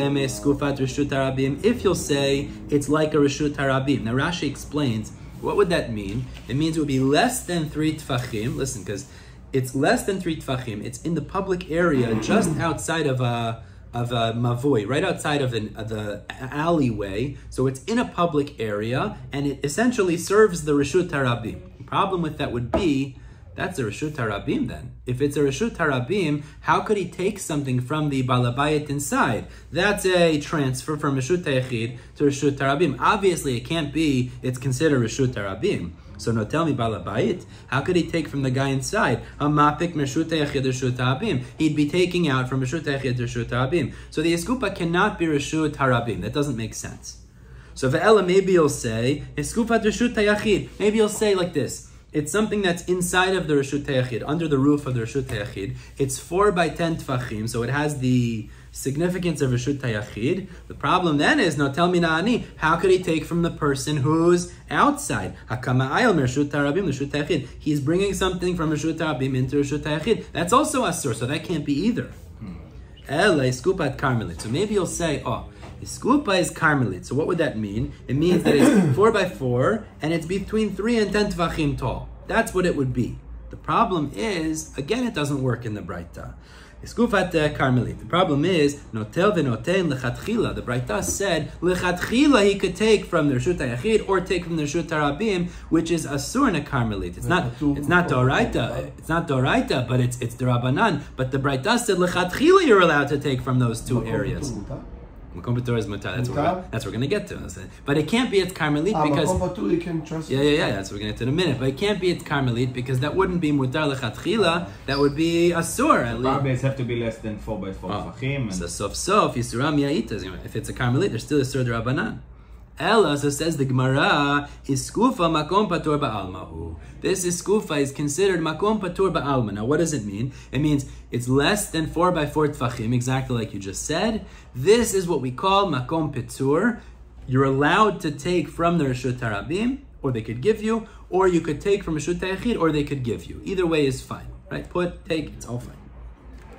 you'll say it's like a Reshut HaRabim. Now Rashi explains, what would that mean? It means it would be less than 3 tefachim. Listen, because it's less than 3 tefachim. It's in the public area, just outside of a mavoi, right outside of the alleyway. So it's in a public area, and it essentially serves the Reshut HaRabim. The problem with that would be, that's a Reshut HaRabim then. If it's a Reshut HaRabim, how could he take something from the balabayit inside? That's a transfer from Reshut HaYachid to Reshut HaRabim. Obviously, it can't be, it's considered Reshut HaRabim. So no, tell me, balabayit, how could he take from the guy inside? Hamapik Reshut HaYachid Reshut HaRabim. He'd be taking out from Reshut HaYachid to Reshut HaRabim. So the iskupa cannot be Reshut HaRabim. That doesn't make sense. So Ve'ela, maybe you'll say, iskupa Reshut HaYachid. Maybe you'll say like this. It's something that's inside of the Reshut HaYachid, under the roof of the Reshut HaYachid. It's 4 by 10 tefachim, so it has the significance of Reshut HaYachid. The problem then is, no, tell me na'ani, how could he take from the person who's outside? Hakama ayel Reshut HaRabim, Reshut HaYachid. He's bringing something from Reshut HaRabim into Reshut HaYachid. That's also asur, so that can't be either. Ela iskupat karmelit. So maybe you'll say, iskupa is karmelit. So what would that mean? It means that it's 4 by 4 and it's between 3 and 10 tvachim tall. That's what it would be. The problem is, again, it doesn't work in the Braita. Iskufat karmelit. The problem is, notel v'noten lechatchila. The Braita said, lechatchila he could take from the Reshut HaYachid or take from the Reshut HaRabim, which is asur in a karmelit. It's not doraita. It's not doraita, but it's derabanan. But the Braita said, lechatchila you're allowed to take from those 2 areas. Makom Patur is mutar. That's what we're going to get to. But it can't be it's karmelit because
Makom Patur you can trust.
Yeah. That's what we're going to get to in a minute. But it can't be it's karmelit because that wouldn't be mutar lechatchila. That would be asur.
Karmelit have to be less than 4 by 4 tefachim.
So sof yisuram ya'itas. If it's a karmelit, there's still a sur d'Rabbanan. Ella, so says the Gemara, iskufa makom patur ba'almahu. This iskufa is considered makom patur ba'alma. Now, what does it mean? It means it's less than 4 by 4 tefachim, exactly like you just said. This is what we call makom patur. You're allowed to take from the Reshut HaRabim, or they could give you, or you could take from Reshut HaYachid, or they could give you. Either way is fine, right? Put, take, it's all fine.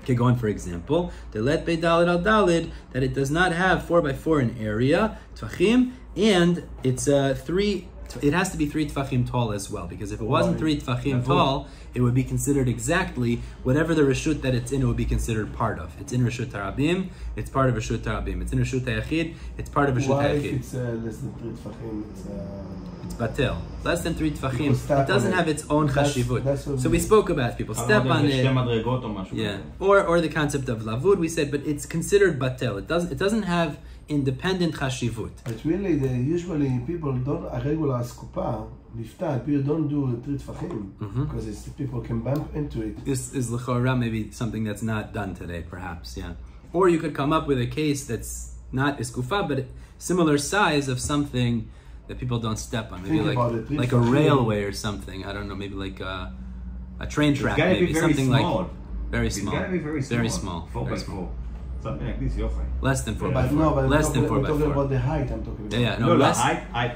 Okay, go on, for example, Delet Bei Dalid al Dalid, that it does not have 4 by 4 in area, tefachim, and it's 3. It has to be 3 tefachim tall as well, because if it wasn't 3 tefachim tall, it would be considered exactly whatever the reshut that it's in. It would be considered part of. It's in Reshut HaRabim. It's part of Reshut HaRabim. It's in Reshut HaYachid. It's part of Reshut HaYachid.
Why if it's less than 3 tefachim?
It's batel. Less than 3 tefachim. It doesn't have its own chashivut. So we spoke about people step on it. Yeah. Or the concept of lavud we said, but it's considered batel. It doesn't have independent chashivut.
But really, usually people don't, a regular iskupa, niftar, people don't do three tfachim, because people can bump into it.
This is l'chora maybe something that's not done today, perhaps, yeah. Or you could come up with a case that's not iskufa, but similar size of something that people don't step on. Maybe like a railway or something. I don't know, maybe like a train track, maybe something
small.
like very small.
It's gotta be very small.
Very small.
4x4. Something like this, Yofi.
Less than 4x4.
But no, but
less than 4x4.
I'm talking about the height, I'm talking about.
Yeah,
לא,
less.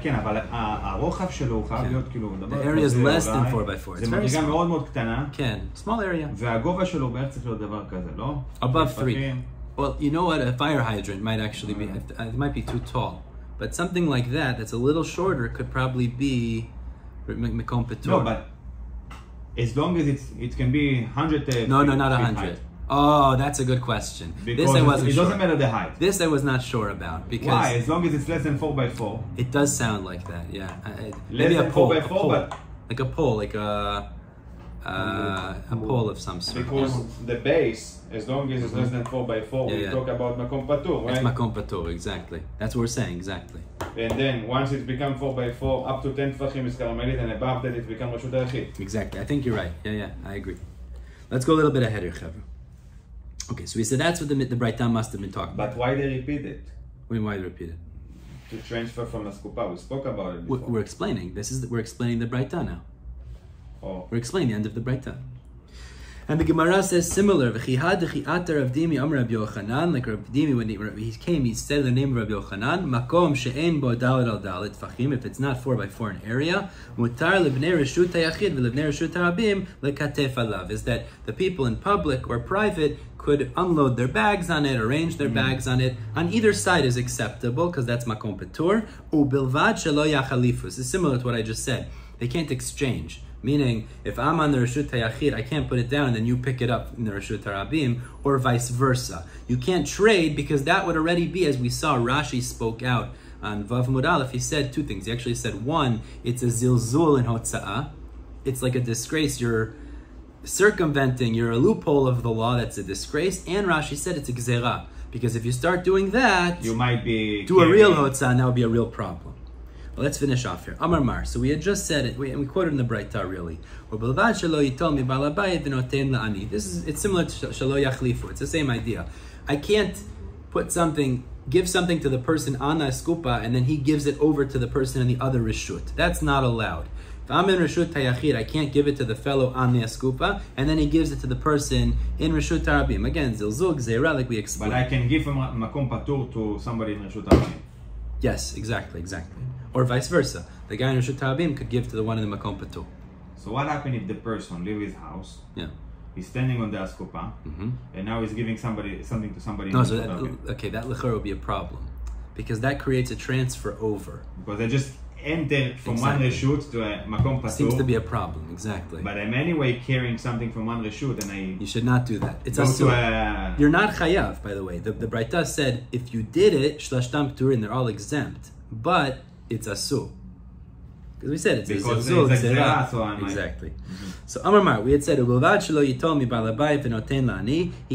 כן, אבל הרוחב שלו הוא חייב להיות כאילו...
The area is less than 4x4.
זה מדרגה מאוד מאוד קטנה.
כן, small area.
והגובה שלו בערך צריך להיות דבר כזה, לא?
Above 3. Well, you know what? A fire hydrant might actually be, it might be too tall. But something like that, that's a little shorter, could probably be Mekom Petur.
No, but as long as it can be 100
No, not 100. Oh, that's a good question.
Because
this I wasn't
it
sure.
Doesn't matter the height.
This I was not sure about. Because
why? As long as it's less than 4x4.
It does sound like that, yeah.
Maybe a pole, 4x4, but...
Like a pole, like a pole of some sort.
Because the base, as long as it's less than 4x4, we talk about Makom Patur, right?
It's Makom Patur, exactly. That's what we're saying, exactly.
And then once it's become 4x4, up to 10 tfachim is karamelit, and above that it becomes Rashut Hayachid.
Exactly. I think you're right. Yeah, I agree. Let's go a little bit ahead here, Chavra. Okay, so we said that's what the Braita must have been talking about.
But why they repeat it?
Why they repeat it?
To transfer from iskupa. We spoke about it before.
We're explaining. We're explaining the Braita now.
Oh.
We're explaining the end of the Braita. And the Gemara says similar. Like Rav Dimi, when he came, he said the name of Rabbi Yochanan. Makom she'en bo dalet al dalet tfachim. If it's not 4x4 in area, mutar lebnei reshut hayachid v'lebnei reshut harabim lekatef alav. Is that the people in public or private could unload their bags on it, arrange their bags on it. On either side is acceptable because that's makom petur. Ubilvad shelo yachalifus. It's similar to what I just said. They can't exchange. Meaning, if I'm on the Reshut HaYachid, I can't put it down and then you pick it up in the Reshut HaRabim, or vice versa. You can't trade because that would already be, as we saw, Rashi spoke out on Vav Amud Aleph. He said two things. He actually said, one, it's a zilzul in Hotza'ah. It's like a disgrace. You're circumventing, you're a loophole of the law that's a disgrace. And Rashi said it's a gzerah. Because if you start doing that,
you might be
do a real Hotza'ah, and that would be a real problem. Well, let's finish off here. Amar Mar. So we had just said it, and we quoted in the Braita really. It's similar to Shalo Yachlifu. It's the same idea. I can't give something to the person on the iskupa, and then he gives it over to the person in the other reshut. That's not allowed. If I'm in Reshut HaYachid, I can't give it to the fellow on the iskupa, and then he gives it to the person in Reshut HaRabim. Again, zilzul, gzeira, like we explained.
But I can give Makom Patur to somebody in Reshut HaRabim.
Yes, exactly. Or vice versa. The guy in Reshut HaRabim could give to the one in the Makom Patur.
So what happens if the person leaves his house?
Yeah.
He's standing on the askupa, and now he's giving something to somebody.
No, so that lechor will be a problem, because that creates a transfer over.
Because I just enter from one reshut to a makom patur.
Seems to be a problem, exactly.
But I'm anyway carrying something from one reshut, and
you should not do that. It's
you're
not chayav, by the way. The Braita said if you did it, shlashtam pturin, they're all exempt, but it's asur. Because we said it's zilzul, exactly. So Amar Mar, we had said he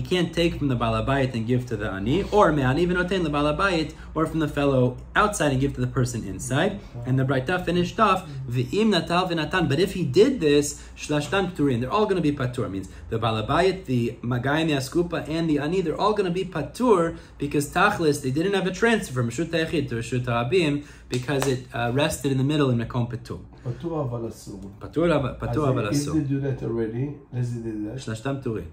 can't take from the balabayit and give to the ani, or me'ani v'noten lebalabayit, or from the fellow outside and give to the person inside. And the Braita finished off v'im natal v'natan. But if he did this, shlashtan pturin, they're all going to be patur. Means the balabayit, the magayim yaskupa, and the ani, they're all going to be patur because tachlis they didn't have a transfer from Reshut HaYachid to Reshut HaRabim because it rested in the middle in Mekom Patur.
Patur aval asur.
Patur aval asur.
If they do that already, let's do that.
Shlashtam turin.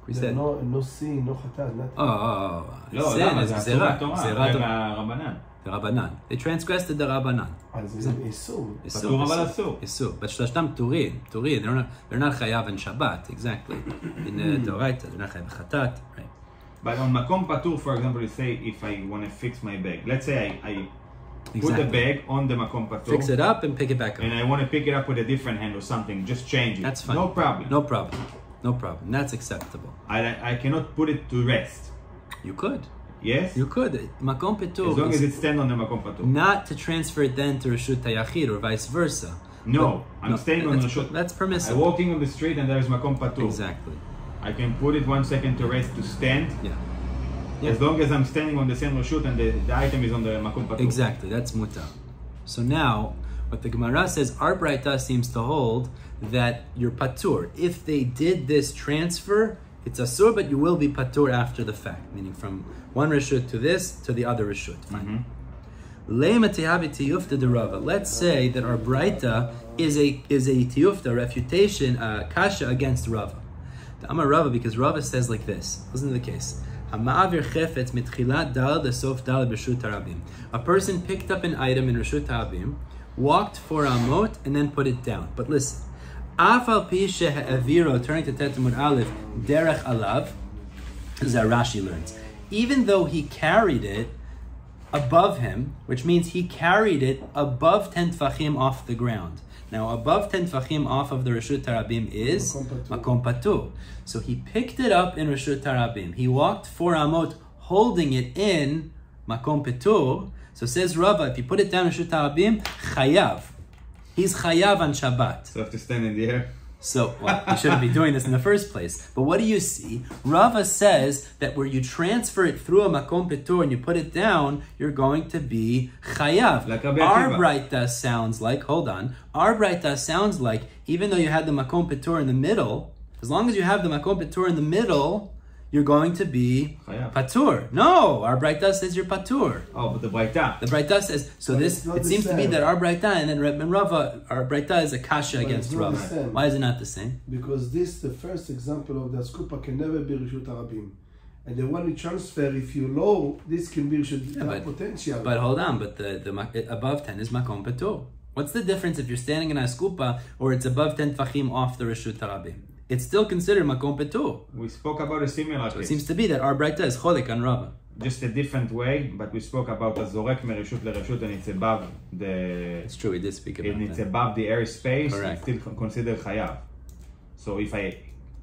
We said
no sin, no chatat, nothing.
Sin is gzera. The Rabbanan. They transgressed the Rabbanan.
Isur.
Isur. But Shlashtam turin. They're not chayav in Shabbat. Exactly. In the Doraita, they're not chayav chatat. Right.
But on Makom Patur, for example, you say if I want to fix my bag. Let's say I put the bag on the Makom Patur.
Fix it up and pick it back up.
And I want to pick it up with a different hand or something. Just change it.
That's fine.
No problem.
That's acceptable.
I cannot put it to rest.
You could.
Yes?
You could. Makom Patur.
As long as it stands on the Makom Patur.
Not to transfer it then to Reshut HaYachid or vice versa.
No. I'm staying on the Reshut.
That's permissible.
I'm walking on the street and there is Makom Patur.
Exactly.
I can put it 1 second to rest to stand.
Yeah.
As long as I'm standing on the same reshut and the item is on the makom patur.
Exactly, that's mutar. So now, what the Gemara says, our Braita seems to hold that you're patur. If they did this transfer, it's asur, but you will be patur after the fact, meaning from one reshut to this to the other reshut. Fine. Let's say that our Braita is a tiyufta, refutation, kasha against Rava. The Amar Rava, because Rava says like this. Listen to the case. A person picked up an item in Reshut HaAbim, walked 4 amot, and then put it down. But listen, turning to Tet Amud Aleph, derech alav, as Rashi learns. Even though he carried it above him, which means he carried it above 10 tfachim off the ground. Now, above 10 tfachim off of the Reshut HaRabim is makom patur. So he picked it up in Reshut HaRabim. He walked 4 amot holding it in makom patur. So says Rava, if you put it down in Reshut HaRabim, chayav. He's chayav on Shabbat.
So I have to stand in the air?
So, well, you shouldn't be doing this in the first place. But what do you see? Rava says that where you transfer it through a makom petur and you put it down, you're going to be chayav.
Like
our Braita sounds like, hold on, our Braita sounds like, even though you had the makom petur in the middle, as long as you have the makom petur in the middle, you're going to be patur. No, our Braita says you're patur.
Oh, but the Braita
says, so this, it seems to be that our Braita and then Rava, our Braita is a kasha against Rava. Why is it not the same?
Because this, the first example of the iskupa can never be Reshut HaRabim. And then when you transfer, if you low, this can be Reshut potential.
But hold on, but the above 10 is makom patur. What's the difference if you're standing in a iskupa or it's above 10 tfachim off the Reshut HaRabim? It's still considered makom petur.
We spoke about a similar
so
case.
It seems to be that our Braita is cholik on Rava.
Just a different way, but we spoke about a zorek mereshut lereshut and it's above the...
It's true, we did speak about that.
And it's above the airspace,
correct.
It's still considered chayav. So if I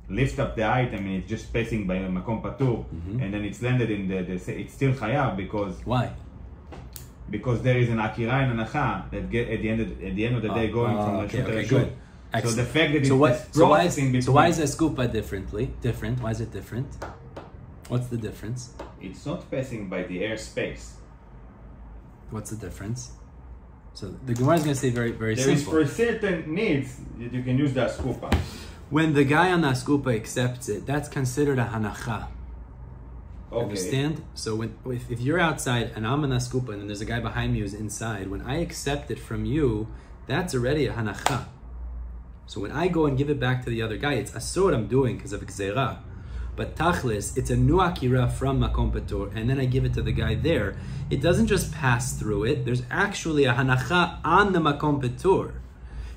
lift up the item and it's just passing by makom patur, and then it's landed in it's still chayav because...
Why?
Because there is an akira and anacha that get at the end of the day going from reshut to reshut.
Good.
Excellent. So the fact that
why is iskupa different? Why is it different? What's the difference?
It's not passing by the airspace.
What's the difference? So the Gemara is going to say very, very simple.
There is for certain needs that you can use the iskupa.
When the guy on the iskupa accepts it, that's considered a hanacha.
Okay.
Understand? So if you're outside and I'm on the iskupa and then there's a guy behind me who's inside, when I accept it from you, that's already a hanacha. So when I go and give it back to the other guy, it's asur I'm doing because of gzeira. But tachlis, it's a new akira from makom patur, and then I give it to the guy there. It doesn't just pass through it. There's actually a hanacha on the makom patur.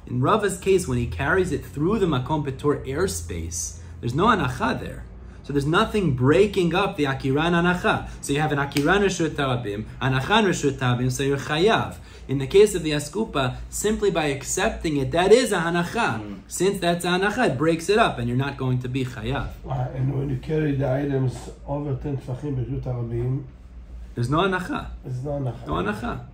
In Rava's case, when he carries it through the makom patur airspace, there's no hanacha there. So there's nothing breaking up the akira and hanacha. So you have an akira and reshut harabim, hanacha and reshut harabim, so you're chayav. In the case of the iskupa, simply by accepting it, that is a hanacha. Since that's a hanacha, it breaks it up, and you're not going to be chayav.
And when you carry the items over 10 tfachim b'reshut harabim,
there's no hanacha.
There's no hanacha.
No hanacha.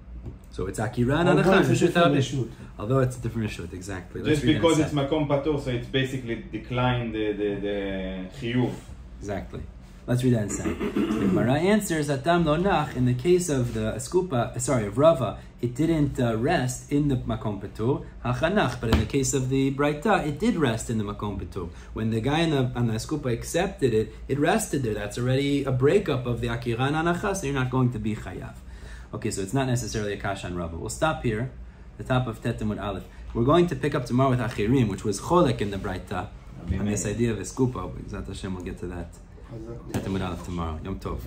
So it's akira and hanacha, reshut harabim. Although it's a different reshut, exactly.
Just because it's makom patur, so it's basically declined the chiyuv.
Exactly. Let's read that inside. The Gemara answers, Atam lo nach, in the case of the iskupa, of Rava, it didn't rest in the makom patur, hachanach, but in the case of the Braita, it did rest in the makom patur. When the guy on the iskupa accepted it, it rested there. That's already a breakup of the akira and hanacha, so you're not going to be chayav. Okay, so it's not necessarily a kasha on Rava. We'll stop here, the top of Tet Amud Aleph. We're going to pick up tomorrow with Achirim, which was cholek in the Braita, and this idea of iskupa. Zat Hashem, we'll get to that. Tet Amud Aleph tomorrow. Yom Tov.